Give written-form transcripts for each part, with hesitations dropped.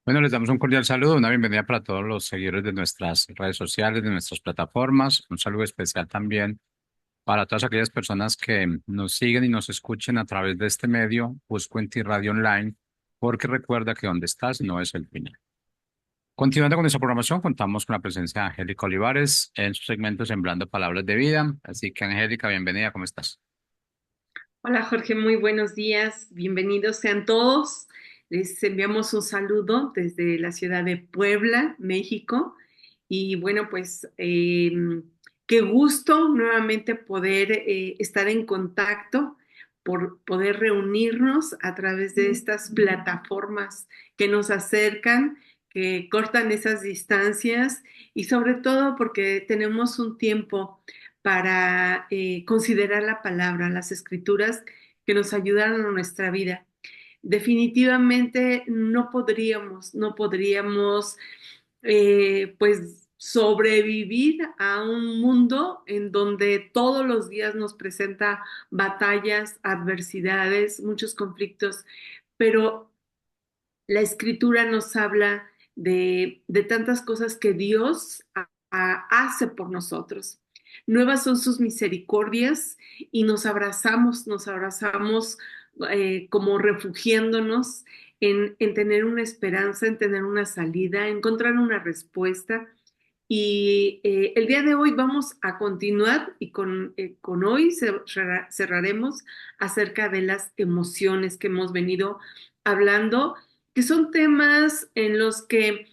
Bueno, les damos un cordial saludo, una bienvenida para todos los seguidores de nuestras redes sociales, de nuestras plataformas. Un saludo especial también para todas aquellas personas que nos siguen y nos escuchen a través de este medio, Busco en ti Radio Online, porque recuerda que donde estás no es el final. Continuando con nuestra programación, contamos con la presencia de Angélica Olivares en su segmento Sembrando Palabras de Vida. Así que, Angélica, bienvenida, ¿cómo estás? Hola Jorge, muy buenos días, bienvenidos sean todos. Les enviamos un saludo desde la ciudad de Puebla, México. Y bueno, pues qué gusto nuevamente poder estar en contacto, por poder reunirnos a través de estas plataformas que nos acercan, que cortan esas distancias y sobre todo porque tenemos un tiempo para considerar la palabra, las escrituras que nos ayudaron a nuestra vida. Definitivamente no podríamos pues sobrevivir a un mundo en donde todos los días nos presenta batallas, adversidades, muchos conflictos, pero la escritura nos habla de tantas cosas que Dios hace por nosotros. Nuevas son sus misericordias y nos abrazamos como refugiándonos en tener una esperanza, en tener una salida, en encontrar una respuesta. Y el día de hoy vamos a continuar y con hoy cerraremos acerca de las emociones que hemos venido hablando, que son temas en los que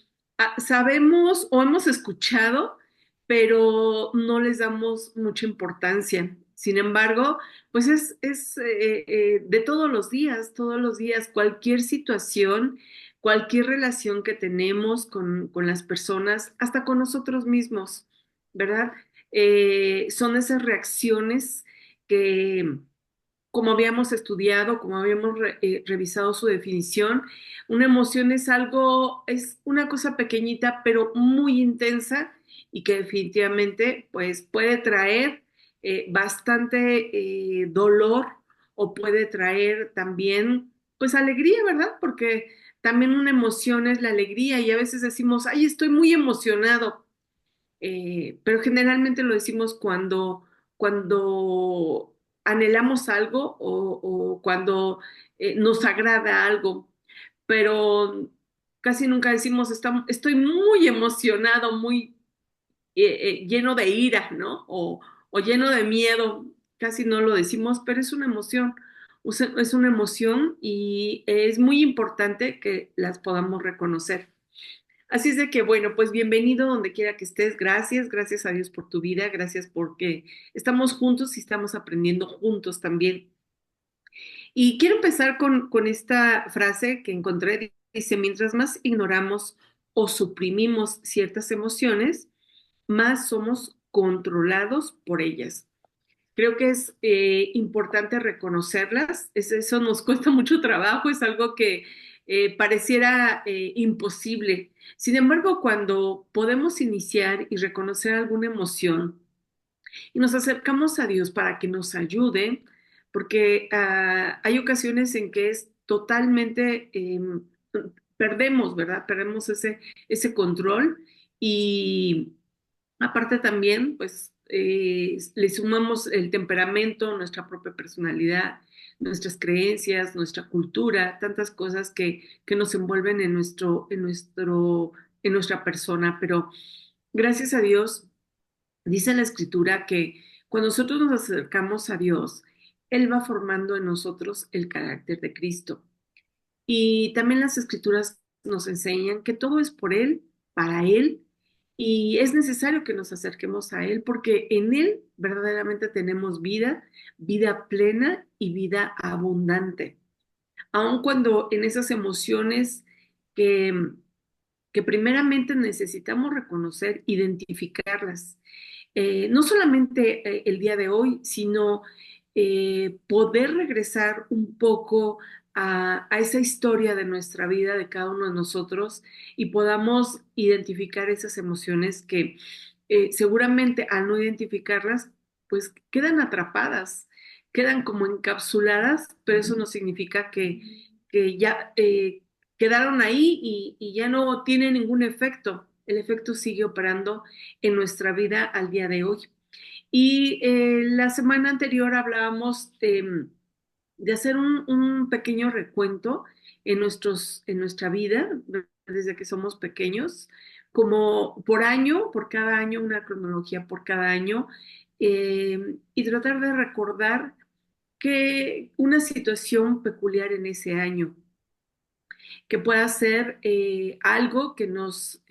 sabemos o hemos escuchado, pero no les damos mucha importancia. Sin embargo, pues es de todos los días, cualquier situación, cualquier relación que tenemos con las personas, hasta con nosotros mismos, ¿verdad? Son esas reacciones que, como habíamos estudiado, como habíamos revisado su definición, una emoción es algo, es una cosa pequeñita, pero muy intensa y que definitivamente pues puede traer bastante dolor o puede traer también pues alegría, ¿verdad? Porque también una emoción es la alegría y a veces decimos, ay, estoy muy emocionado, pero generalmente lo decimos cuando anhelamos algo o cuando nos agrada algo, pero casi nunca decimos estoy muy emocionado, muy lleno de ira, ¿no? O lleno de miedo, casi no lo decimos, pero es una emoción, es una emoción y es muy importante que las podamos reconocer. Así es de que, bueno, pues bienvenido donde quiera que estés. Gracias, gracias a Dios por tu vida, gracias porque estamos juntos y estamos aprendiendo juntos también. Y quiero empezar con esta frase que encontré. Dice, mientras más ignoramos o suprimimos ciertas emociones, más somos controlados por ellas. Creo que es importante reconocerlas. Eso nos cuesta mucho trabajo, es algo que pareciera imposible. Sin embargo, cuando podemos iniciar y reconocer alguna emoción y nos acercamos a Dios para que nos ayude, porque hay ocasiones en que es totalmente, perdemos, ¿verdad? Perdemos ese control y aparte también, pues le sumamos el temperamento, nuestra propia personalidad, nuestras creencias, nuestra cultura, tantas cosas que nos envuelven en nuestra persona. Pero gracias a Dios, dice la Escritura que cuando nosotros nos acercamos a Dios, Él va formando en nosotros el carácter de Cristo. Y también las escrituras nos enseñan que todo es por Él, para Él, y es necesario que nos acerquemos a Él porque en Él verdaderamente tenemos vida, vida plena y vida abundante. Aun cuando en esas emociones que, que primeramente necesitamos reconocer, identificarlas, no solamente el día de hoy, sino poder regresar un poco a esa historia de nuestra vida, de cada uno de nosotros, y podamos identificar esas emociones que seguramente al no identificarlas, pues quedan atrapadas, quedan como encapsuladas, pero eso no significa que ya quedaron ahí y ya no tiene ningún efecto. El efecto sigue operando en nuestra vida al día de hoy. Y la semana anterior hablábamos de hacer un pequeño recuento en nuestra vida, desde que somos pequeños, como por año, por cada año, una cronología por cada año, y tratar de recordar que una situación peculiar en ese año, que pueda ser algo que nos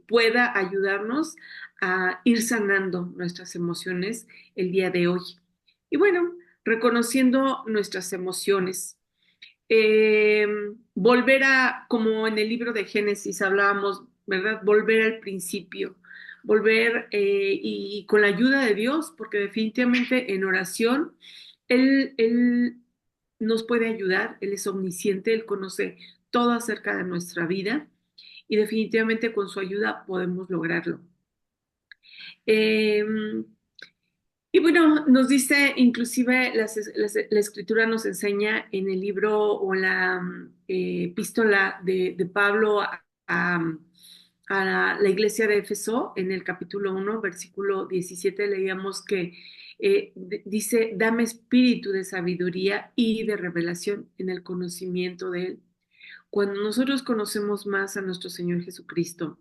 pueda ayudarnos a ir sanando nuestras emociones el día de hoy. Y bueno, reconociendo nuestras emociones. Eh, Volver a, como en el libro de Génesis hablábamos, ¿verdad? Volver al principio, volver y con la ayuda de Dios, porque definitivamente en oración Él nos puede ayudar, Él es omnisciente, Él conoce todo acerca de nuestra vida y definitivamente con su ayuda podemos lograrlo. Eh, y bueno, nos dice, inclusive la escritura nos enseña en el libro o en la epístola de Pablo a la iglesia de Éfeso, en el capítulo 1, versículo 17, leíamos que dice, dame espíritu de sabiduría y de revelación en el conocimiento de Él. Cuando nosotros conocemos más a nuestro Señor Jesucristo,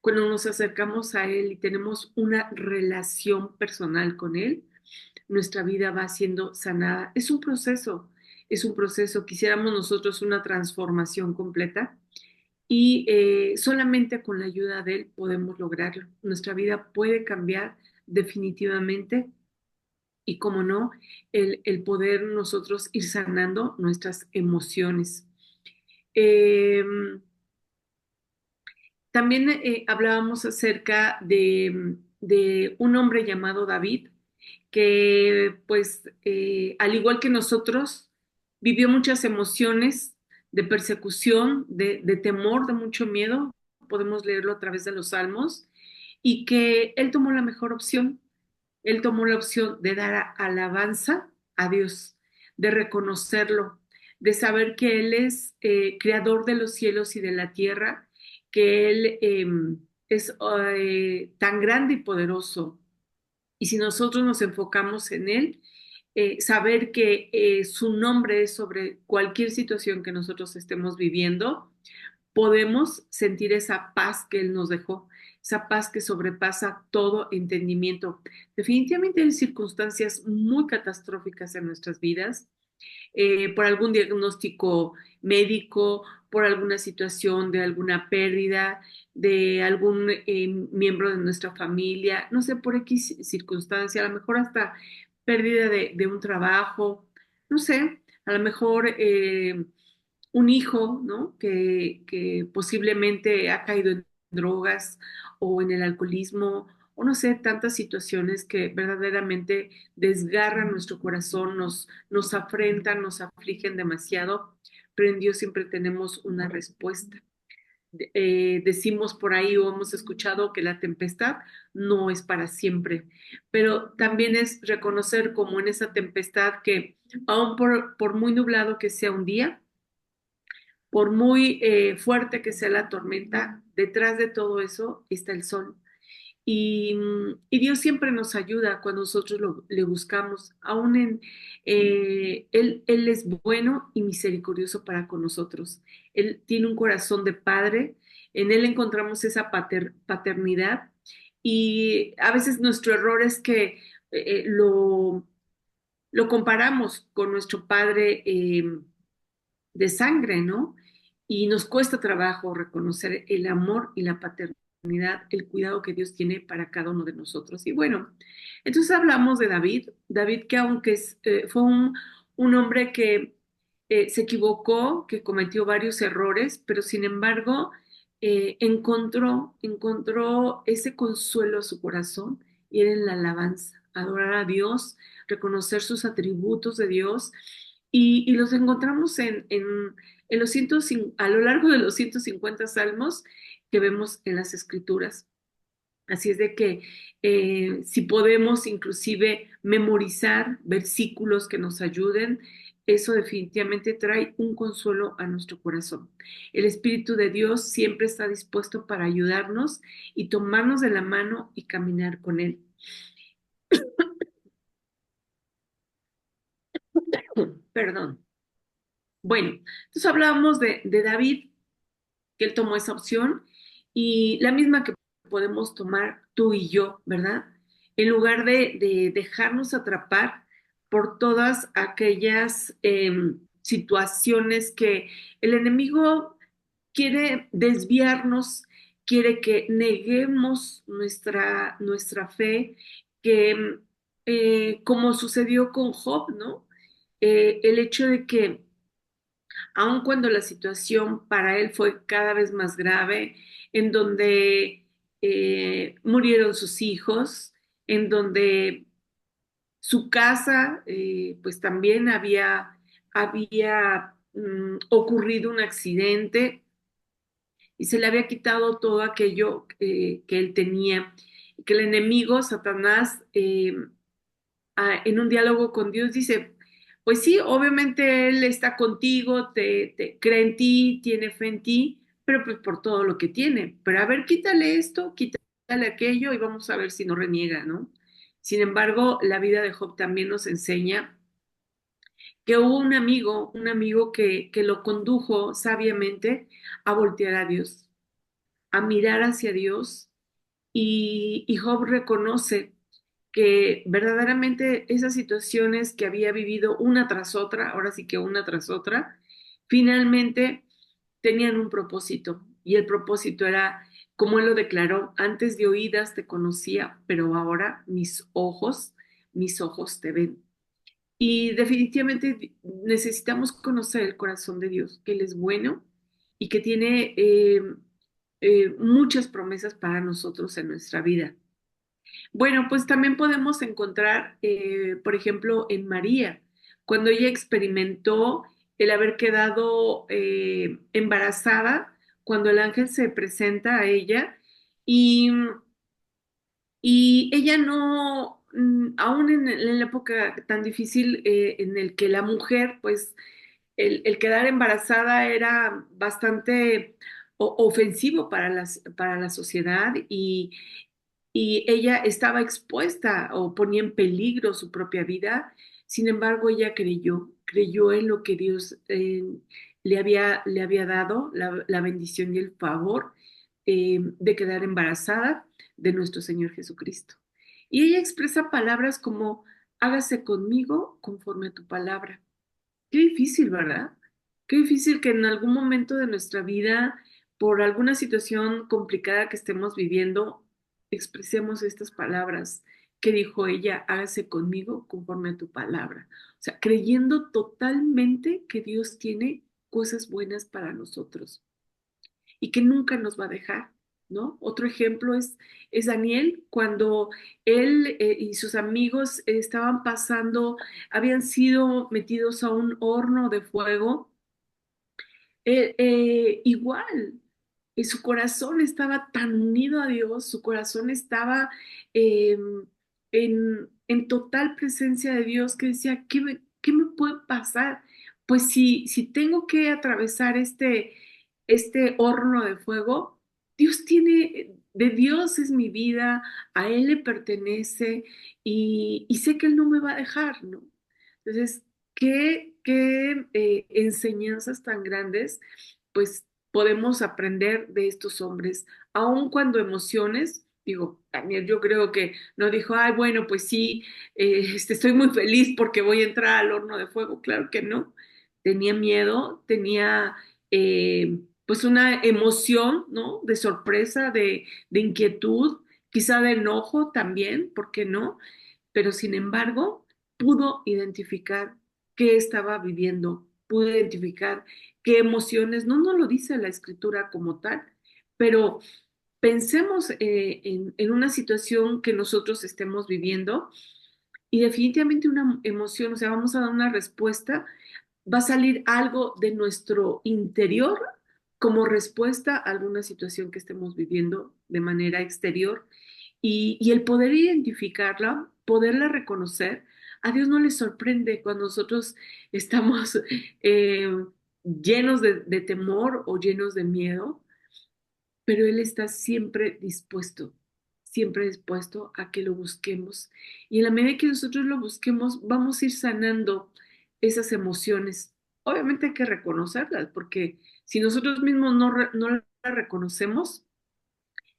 cuando nos acercamos a Él y tenemos una relación personal con Él, nuestra vida va siendo sanada. Es un proceso. Quisiéramos nosotros una transformación completa y solamente con la ayuda de Él podemos lograrlo. Nuestra vida puede cambiar definitivamente y, como no, el poder nosotros ir sanando nuestras emociones. Eh, También hablábamos acerca de un hombre llamado David, que pues al igual que nosotros, vivió muchas emociones de persecución, de temor, de mucho miedo, podemos leerlo a través de los salmos, y que él tomó la mejor opción, él tomó la opción de dar alabanza a Dios, de reconocerlo, de saber que Él es creador de los cielos y de la tierra, que Él es tan grande y poderoso. Y si nosotros nos enfocamos en Él, saber que su nombre es sobre cualquier situación que nosotros estemos viviendo, podemos sentir esa paz que Él nos dejó, esa paz que sobrepasa todo entendimiento. Definitivamente hay circunstancias muy catastróficas en nuestras vidas, por algún diagnóstico médico, por alguna situación de alguna pérdida, de algún miembro de nuestra familia, no sé, por X circunstancia, a lo mejor hasta pérdida de un trabajo, no sé, a lo mejor un hijo, ¿no? Que posiblemente ha caído en drogas o en el alcoholismo, o no sé, tantas situaciones que verdaderamente desgarran nuestro corazón, nos afrentan, nos afligen demasiado, pero en Dios siempre tenemos una respuesta. Decimos por ahí o hemos escuchado que la tempestad no es para siempre, pero también es reconocer como en esa tempestad que aun por muy nublado que sea un día, por muy fuerte que sea la tormenta, detrás de todo eso está el sol. Y Dios siempre nos ayuda cuando nosotros le buscamos, aún Él es bueno y misericordioso para con nosotros. Él tiene un corazón de padre, en Él encontramos esa paternidad y a veces nuestro error es que lo comparamos con nuestro padre de sangre, ¿no? Y nos cuesta trabajo reconocer el amor y la paternidad, el cuidado que Dios tiene para cada uno de nosotros. Y bueno, entonces hablamos de David, David que aunque fue un hombre que se equivocó, que cometió varios errores, pero sin embargo encontró ese consuelo a su corazón y era en la alabanza, adorar a Dios, reconocer sus atributos de Dios y los encontramos en los a lo largo de los 150 salmos que vemos en las escrituras. Así es de que si podemos inclusive memorizar versículos que nos ayuden, eso definitivamente trae un consuelo a nuestro corazón. El Espíritu de Dios siempre está dispuesto para ayudarnos y tomarnos de la mano y caminar con Él. Perdón. Bueno, entonces hablábamos de David, que él tomó esa opción y la misma que podemos tomar tú y yo, ¿verdad? En lugar de dejarnos atrapar por todas aquellas situaciones que el enemigo quiere desviarnos, quiere que neguemos nuestra fe, que como sucedió con Job, ¿no? El hecho de que aun cuando la situación para él fue cada vez más grave, en donde murieron sus hijos, en donde su casa, pues también había ocurrido un accidente y se le había quitado todo aquello que él tenía, que el enemigo, Satanás, en un diálogo con Dios dice, pues sí, obviamente Él está contigo, te cree en ti, tiene fe en ti, pero pues por todo lo que tiene. Pero a ver, quítale esto, quítale aquello y vamos a ver si no reniega, ¿no? Sin embargo, la vida de Job también nos enseña que hubo un amigo que lo condujo sabiamente a voltear a Dios, a mirar hacia Dios y Job reconoce que verdaderamente esas situaciones que había vivido una tras otra, ahora sí que una tras otra, finalmente tenían un propósito. Y el propósito era, como él lo declaró, antes de oídas te conocía, pero ahora mis ojos te ven. Y definitivamente necesitamos conocer el corazón de Dios, que Él es bueno y que tiene muchas promesas para nosotros en nuestra vida. Bueno, pues también podemos encontrar, por ejemplo, en María, cuando ella experimentó el haber quedado embarazada, cuando el ángel se presenta a ella y, y ella no, aún en la época tan difícil en el que la mujer, pues el quedar embarazada era bastante ofensivo para la sociedad y ella estaba expuesta o ponía en peligro su propia vida. Sin embargo, ella creyó en lo que Dios le había dado, la bendición y el favor de quedar embarazada de nuestro Señor Jesucristo. Y ella expresa palabras como, hágase conmigo conforme a tu palabra. Qué difícil, ¿verdad? Qué difícil que en algún momento de nuestra vida, por alguna situación complicada que estemos viviendo, expresemos estas palabras que dijo ella, hágase conmigo conforme a tu palabra. O sea, creyendo totalmente que Dios tiene cosas buenas para nosotros y que nunca nos va a dejar, ¿no? Otro ejemplo es Daniel, cuando él y sus amigos estaban pasando, habían sido metidos a un horno de fuego, igual, su corazón estaba tan unido a Dios, su corazón estaba eh, en total presencia de Dios que decía, qué me puede pasar? Pues si tengo que atravesar este horno de fuego, Dios tiene, de Dios es mi vida, a Él le pertenece y sé que Él no me va a dejar, ¿no? Entonces, qué enseñanzas tan grandes, pues podemos aprender de estos hombres, aun cuando emociones, digo, también yo creo que no dijo, ay, bueno, pues sí, estoy muy feliz porque voy a entrar al horno de fuego, claro que no, tenía miedo, tenía pues una emoción, ¿no? De sorpresa, de inquietud, quizá de enojo también, ¿por qué no? Pero sin embargo, pudo identificar qué estaba viviendo, pudo identificar qué emociones, no nos lo dice la escritura como tal, pero pensemos en una situación que nosotros estemos viviendo y definitivamente una emoción, o sea, vamos a dar una respuesta, va a salir algo de nuestro interior como respuesta a alguna situación que estemos viviendo de manera exterior y el poder identificarla, poderla reconocer, A Dios no le sorprende cuando nosotros estamos eh, llenos de temor o llenos de miedo, pero Él está siempre dispuesto a que lo busquemos. Y en la medida que nosotros lo busquemos, vamos a ir sanando esas emociones. Obviamente hay que reconocerlas, porque si nosotros mismos no las reconocemos,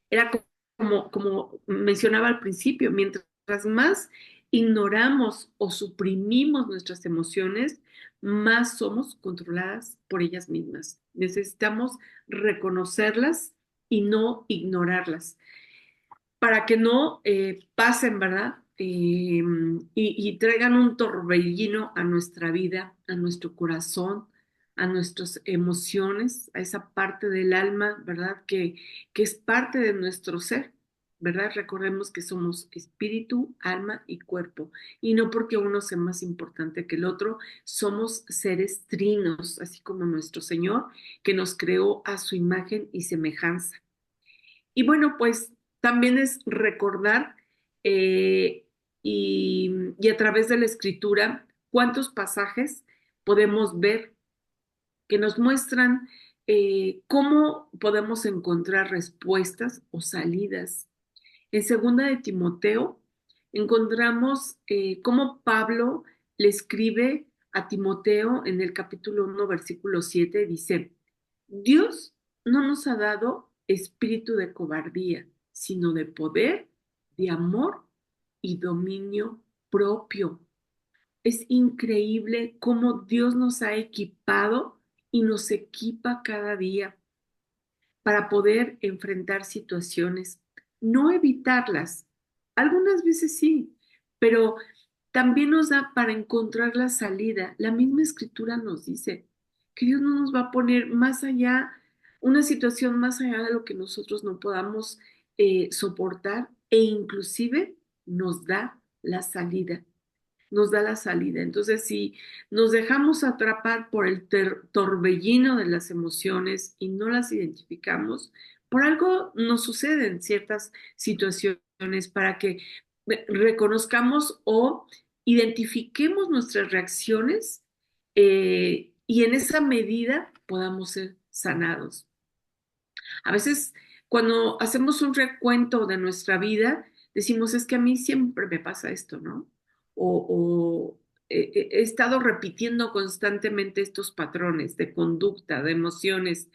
era como mencionaba al principio, mientras más ignoramos o suprimimos nuestras emociones, más somos controladas por ellas mismas. Necesitamos reconocerlas y no ignorarlas para que no pasen, ¿verdad? Y traigan un torbellino a nuestra vida, a nuestro corazón, a nuestras emociones, a esa parte del alma, ¿verdad? Que es parte de nuestro ser, ¿verdad? Recordemos que somos espíritu, alma y cuerpo, y no porque uno sea más importante que el otro, somos seres trinos, así como nuestro Señor, que nos creó a su imagen y semejanza. Y bueno, pues también es recordar eh, y a través de la escritura cuántos pasajes podemos ver que nos muestran cómo podemos encontrar respuestas o salidas. En segunda de Timoteo encontramos cómo Pablo le escribe a Timoteo en el capítulo 1, versículo 7, dice, Dios no nos ha dado espíritu de cobardía, sino de poder, de amor y dominio propio. Es increíble cómo Dios nos ha equipado y nos equipa cada día para poder enfrentar situaciones, no evitarlas. Algunas veces sí, pero también nos da para encontrar la salida. La misma escritura nos dice que Dios no nos va a poner más allá, una situación más allá de lo que nosotros no podamos soportar e inclusive nos da la salida, nos da la salida. Entonces, si nos dejamos atrapar por el torbellino de las emociones y no las identificamos, por algo nos suceden ciertas situaciones para que reconozcamos o identifiquemos nuestras reacciones y en esa medida podamos ser sanados. A veces cuando hacemos un recuento de nuestra vida, decimos, es que a mí siempre me pasa esto, ¿no? O he estado repitiendo constantemente estos patrones de conducta, de emociones,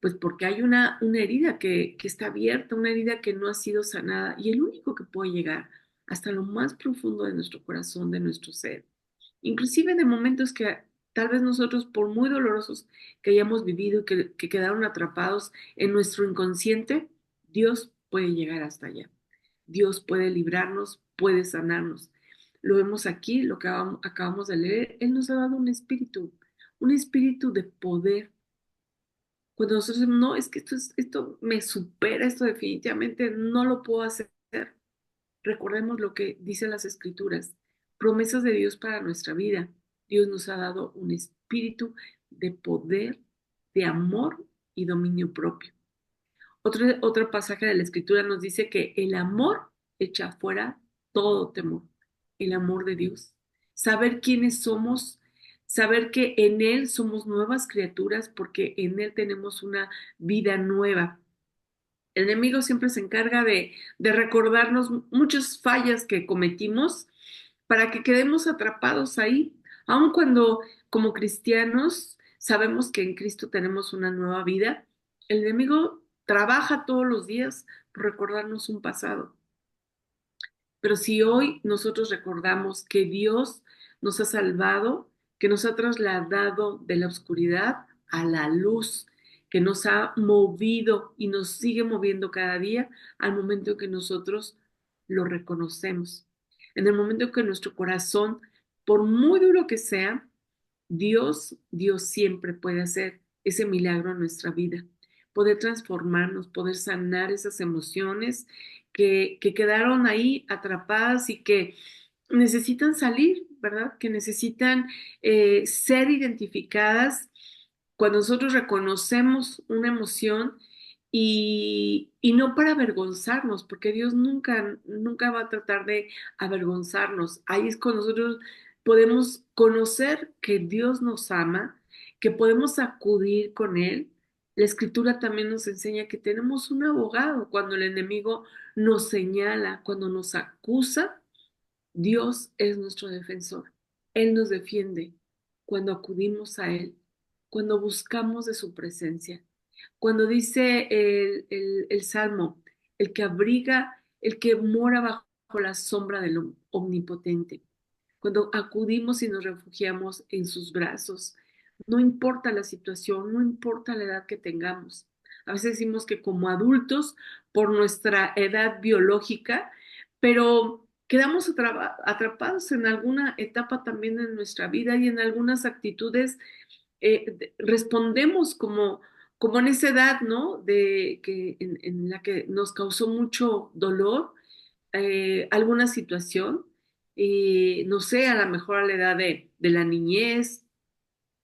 pues porque hay una herida que está abierta, una herida que no ha sido sanada y el único que puede llegar hasta lo más profundo de nuestro corazón, de nuestro ser, inclusive de momentos que tal vez nosotros, por muy dolorosos que hayamos vivido y que quedaron atrapados en nuestro inconsciente, Dios puede llegar hasta allá. Dios puede librarnos, puede sanarnos. Lo vemos aquí, lo que acabamos de leer. Él nos ha dado un espíritu de poder. Cuando nosotros decimos, no, es que esto me supera, esto definitivamente no lo puedo hacer. Recordemos lo que dicen las escrituras, promesas de Dios para nuestra vida. Dios nos ha dado un espíritu de poder, de amor y dominio propio. Otro pasaje de la escritura nos dice que el amor echa fuera todo temor, el amor de Dios. Saber quiénes somos, saber que en Él somos nuevas criaturas porque en Él tenemos una vida nueva. El enemigo siempre se encarga de recordarnos muchas fallas que cometimos para que quedemos atrapados ahí, aun cuando como cristianos sabemos que en Cristo tenemos una nueva vida. El enemigo trabaja todos los días por recordarnos un pasado. Pero si hoy nosotros recordamos que Dios nos ha salvado, que nos ha trasladado de la oscuridad a la luz, que nos ha movido y nos sigue moviendo cada día al momento en que nosotros lo reconocemos. En el momento en que nuestro corazón, por muy duro que sea, Dios siempre puede hacer ese milagro en nuestra vida, poder transformarnos, poder sanar esas emociones que quedaron ahí atrapadas y que necesitan salir, ¿verdad? Que necesitan ser identificadas. Cuando nosotros reconocemos una emoción y no para avergonzarnos, porque Dios nunca, nunca va a tratar de avergonzarnos. Ahí es cuando nosotros podemos conocer que Dios nos ama, que podemos acudir con Él. La Escritura también nos enseña que tenemos un abogado cuando el enemigo nos señala, cuando nos acusa. Dios es nuestro defensor. Él nos defiende cuando acudimos a Él, cuando buscamos de su presencia. Cuando dice el Salmo, el que abriga, el que mora bajo la sombra del Omnipotente. Cuando acudimos y nos refugiamos en sus brazos, no importa la situación, no importa la edad que tengamos. A veces decimos que como adultos, por nuestra edad biológica, pero quedamos atrapados en alguna etapa también de nuestra vida y en algunas actitudes respondemos como en esa edad, ¿no? En la que nos causó mucho dolor alguna situación, no sé, a lo mejor a la edad de la niñez,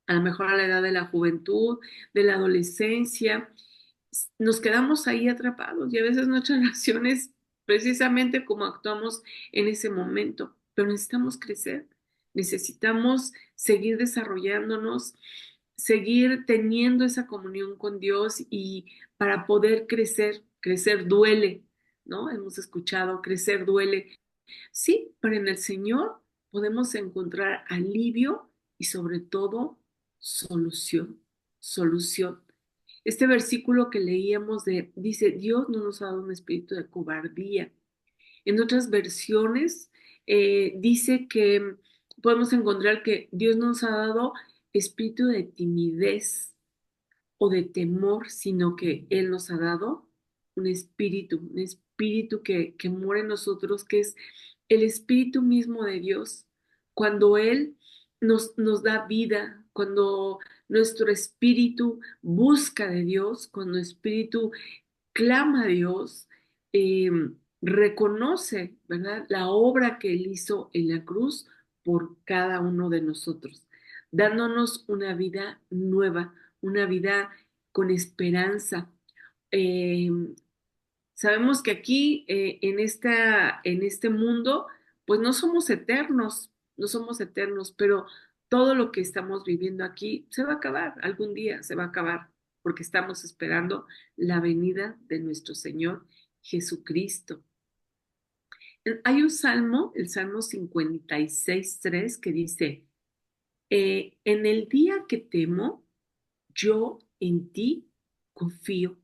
a lo mejor a la edad de la juventud, de la adolescencia, nos quedamos ahí atrapados y a veces nuestras reacciones precisamente como actuamos en ese momento, pero necesitamos crecer, necesitamos seguir desarrollándonos, seguir teniendo esa comunión con Dios y para poder crecer, crecer duele, ¿no? Hemos escuchado, crecer duele. Sí, pero en el Señor podemos encontrar alivio y sobre todo solución, solución. Este versículo que leíamos dice, Dios no nos ha dado un espíritu de cobardía. En otras versiones dice que podemos encontrar que Dios nos ha dado espíritu de timidez o de temor, sino que Él nos ha dado un espíritu que mora en nosotros, que es el espíritu mismo de Dios. Cuando Él nos da vida, cuando nuestro espíritu busca de Dios, cuando el espíritu clama a Dios, eh, reconoce, ¿verdad?, la obra que Él hizo en la cruz por cada uno de nosotros, dándonos una vida nueva, una vida con esperanza. Eh, Sabemos que aquí en este mundo, pues no somos eternos, no somos eternos, pero todo lo que estamos viviendo aquí se va a acabar, algún día se va a acabar, porque estamos esperando la venida de nuestro Señor Jesucristo. Hay un salmo, el Salmo 56:3, que dice, en el día que temo, yo en ti confío.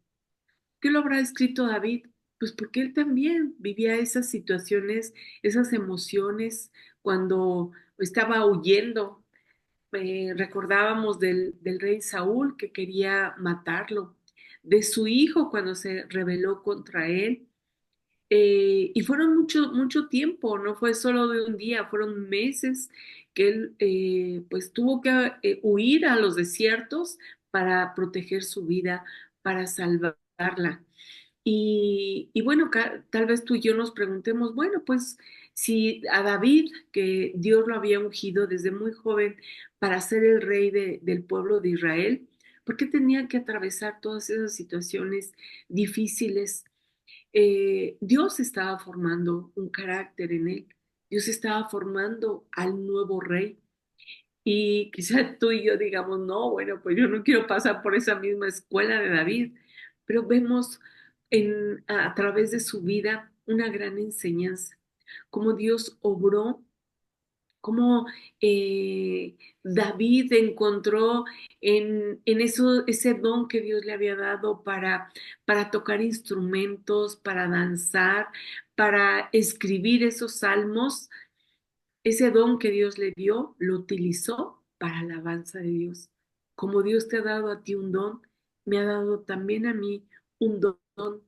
¿Qué lo habrá escrito David? Pues porque él también vivía esas situaciones, esas emociones cuando estaba huyendo. Recordábamos del rey Saúl que quería matarlo, de su hijo cuando se rebeló contra él. Y fueron mucho, mucho tiempo, no fue solo de un día, fueron meses que él pues tuvo que huir a los desiertos para proteger su vida, para salvarla. Y bueno, tal vez tú y yo nos preguntemos, bueno, pues si a David, que Dios lo había ungido desde muy joven para ser el rey del pueblo de Israel, ¿por qué tenía que atravesar todas esas situaciones difíciles? Dios estaba formando un carácter en él, Dios estaba formando al nuevo rey. Y quizá tú y yo digamos, no, bueno, pues yo no quiero pasar por esa misma escuela de David, pero vemos a través de su vida una gran enseñanza, cómo Dios obró, cómo David encontró en eso, ese don que Dios le había dado para tocar instrumentos, para danzar, para escribir esos salmos. Ese don que Dios le dio, lo utilizó para alabanza de Dios. Como Dios te ha dado a ti un don, me ha dado también a mí un don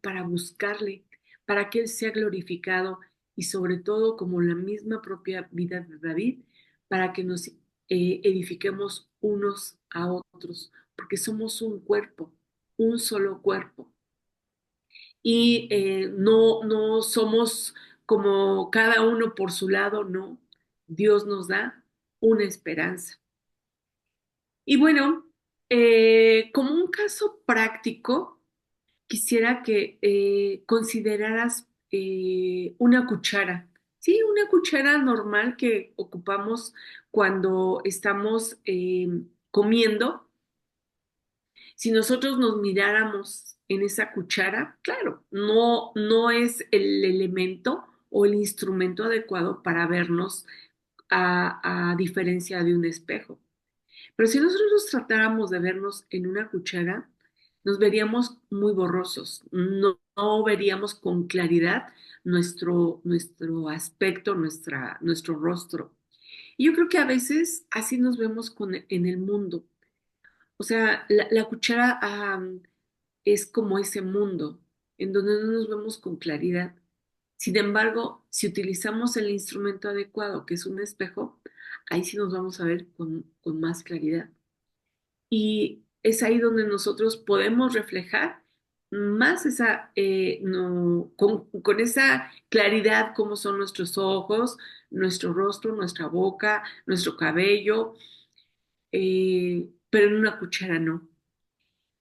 para buscarle, para que Él sea glorificado y sobre todo, como la misma propia vida de David, para que nos edifiquemos unos a otros, porque somos un cuerpo, un solo cuerpo y no somos como cada uno por su lado, no. Dios nos da una esperanza. Y bueno, como un caso práctico, quisiera que consideraras una cuchara. Sí, una cuchara normal que ocupamos cuando estamos comiendo. Si nosotros nos miráramos en esa cuchara, claro, no es el elemento o el instrumento adecuado para vernos a diferencia de un espejo. Pero si nosotros nos tratáramos de vernos en una cuchara, nos veríamos muy borrosos, no veríamos con claridad nuestro aspecto, nuestro rostro. Y yo creo que a veces así nos vemos en el mundo. O sea, la cuchara es como ese mundo en donde no nos vemos con claridad. Sin embargo, si utilizamos el instrumento adecuado, que es un espejo, ahí sí nos vamos a ver con más claridad. Y es ahí donde nosotros podemos reflejar más con esa claridad cómo son nuestros ojos, nuestro rostro, nuestra boca, nuestro cabello, pero en una cuchara no.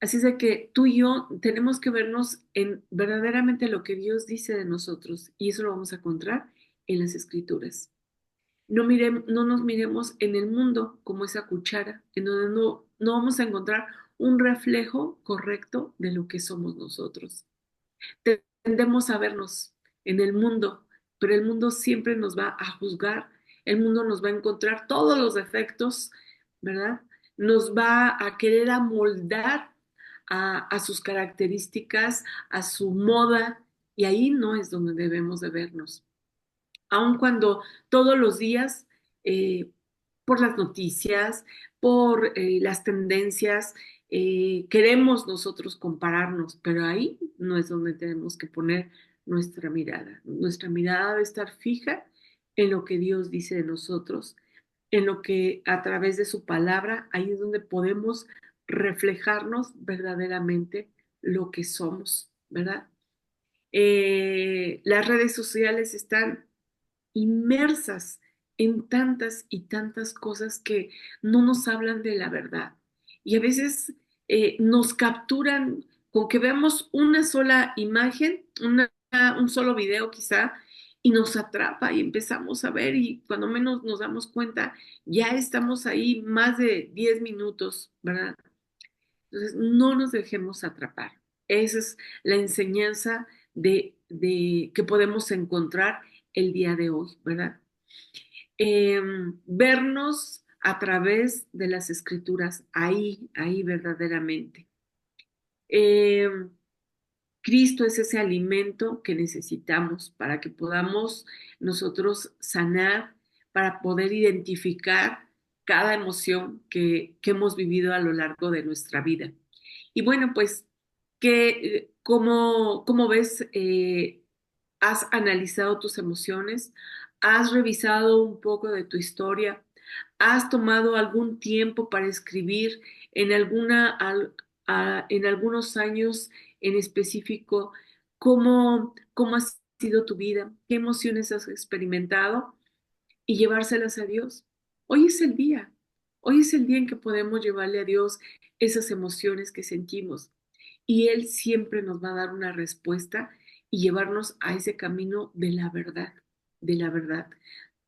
Así es de que tú y yo tenemos que vernos en verdaderamente lo que Dios dice de nosotros y eso lo vamos a encontrar en las escrituras. No nos miremos en el mundo como esa cuchara, en donde no vamos a encontrar un reflejo correcto de lo que somos nosotros. Tendemos a vernos en el mundo, pero el mundo siempre nos va a juzgar, el mundo nos va a encontrar todos los defectos, ¿verdad? Nos va a querer amoldar a sus características, a su moda, y ahí no es donde debemos de vernos aun cuando todos los días, eh, por las noticias, por las tendencias, queremos nosotros compararnos, pero ahí no es donde tenemos que poner nuestra mirada. Nuestra mirada debe estar fija en lo que Dios dice de nosotros, en lo que a través de su palabra, ahí es donde podemos reflejarnos verdaderamente lo que somos, ¿verdad? Las redes sociales están inmersas en tantas y tantas cosas que no nos hablan de la verdad. Y a veces nos capturan con que veamos una sola imagen, un solo video quizá, y nos atrapa y empezamos a ver y cuando menos nos damos cuenta, ya estamos ahí más de 10 minutos, ¿verdad? Entonces, no nos dejemos atrapar. Esa es la enseñanza que podemos encontrar el día de hoy, ¿verdad? Vernos a través de las escrituras, ahí verdaderamente. Eh, Cristo es ese alimento que necesitamos para que podamos nosotros sanar, para poder identificar cada emoción que hemos vivido a lo largo de nuestra vida. Y bueno, pues, ¿cómo ves? ¿Has analizado tus emociones? ¿Has revisado un poco de tu historia? ¿Has tomado algún tiempo para escribir en, en algunos años en específico cómo ha sido tu vida? ¿Qué emociones has experimentado? Y llevárselas a Dios. Hoy es el día. Hoy es el día en que podemos llevarle a Dios esas emociones que sentimos. Y Él siempre nos va a dar una respuesta y llevarnos a ese camino de la verdad, de la verdad.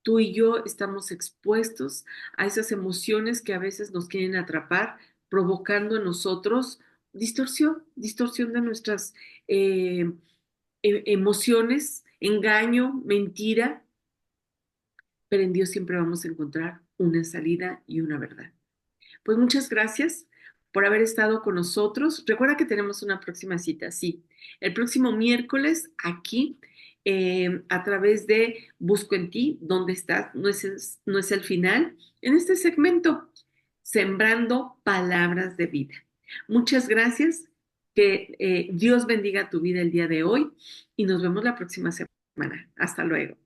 Tú y yo estamos expuestos a esas emociones que a veces nos quieren atrapar, provocando en nosotros distorsión de nuestras emociones, engaño, mentira, pero en Dios siempre vamos a encontrar una salida y una verdad. Pues muchas gracias por haber estado con nosotros. Recuerda que tenemos una próxima cita, sí, el próximo miércoles aquí a través de Busco en ti, ¿dónde estás? No es el final. En este segmento, Sembrando Palabras de Vida. Muchas gracias. Que Dios bendiga tu vida el día de hoy y nos vemos la próxima semana. Hasta luego.